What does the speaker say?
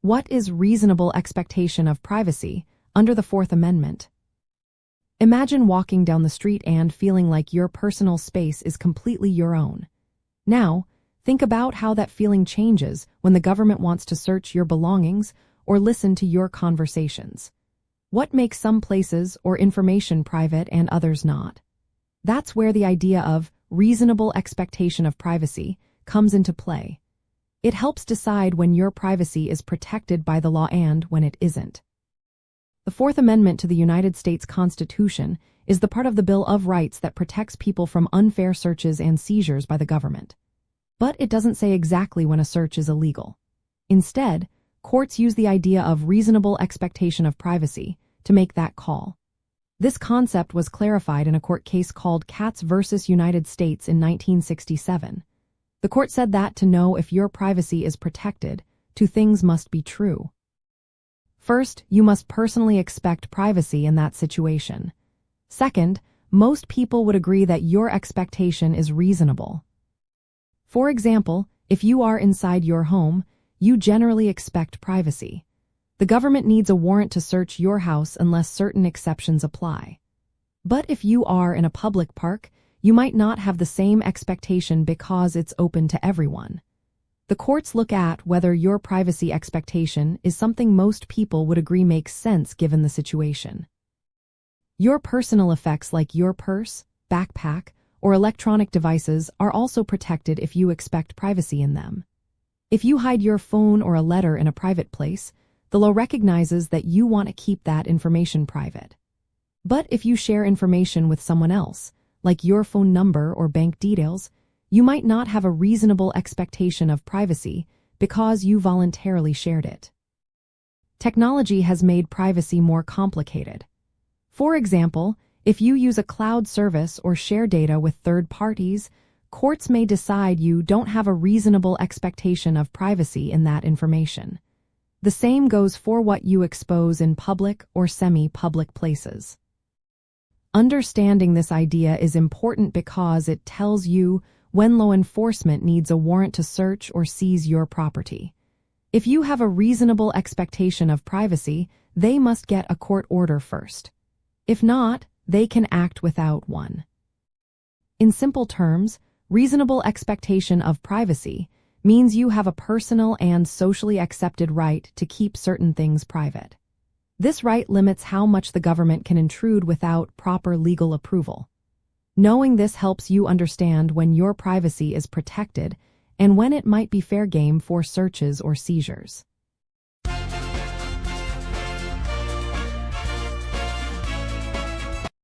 What is reasonable expectation of privacy under the Fourth Amendment? Imagine walking down the street and feeling like your personal space is completely your own. Now, think about how that feeling changes when the government wants to search your belongings or listen to your conversations. What makes some places or information private and others not? That's where the idea of reasonable expectation of privacy comes into play. It helps decide when your privacy is protected by the law and when it isn't. The Fourth Amendment to the United States Constitution is the part of the Bill of Rights that protects people from unfair searches and seizures by the government. But it doesn't say exactly when a search is illegal. Instead, courts use the idea of reasonable expectation of privacy to make that call. This concept was clarified in a court case called Katz versus United States in 1967. The court said that to know if your privacy is protected, two things must be true. First, you must personally expect privacy in that situation. Second, most people would agree that your expectation is reasonable. For example, if you are inside your home, you generally expect privacy. The government needs a warrant to search your house unless certain exceptions apply. But if you are in a public park, you might not have the same expectation because it's open to everyone. The courts look at whether your privacy expectation is something most people would agree makes sense given the situation. Your personal effects like your purse, backpack, or electronic devices are also protected if you expect privacy in them. If you hide your phone or a letter in a private place, the law recognizes that you want to keep that information private. But if you share information with someone else, like your phone number or bank details, you might not have a reasonable expectation of privacy because you voluntarily shared it. Technology has made privacy more complicated. For example, if you use a cloud service or share data with third parties, courts may decide you don't have a reasonable expectation of privacy in that information. The same goes for what you expose in public or semi-public places. Understanding this idea is important because it tells you when law enforcement needs a warrant to search or seize your property. If you have a reasonable expectation of privacy, they must get a court order first. If not, they can act without one. In simple terms, reasonable expectation of privacy means you have a personal and socially accepted right to keep certain things private. This right limits how much the government can intrude without proper legal approval. Knowing this helps you understand when your privacy is protected and when it might be fair game for searches or seizures.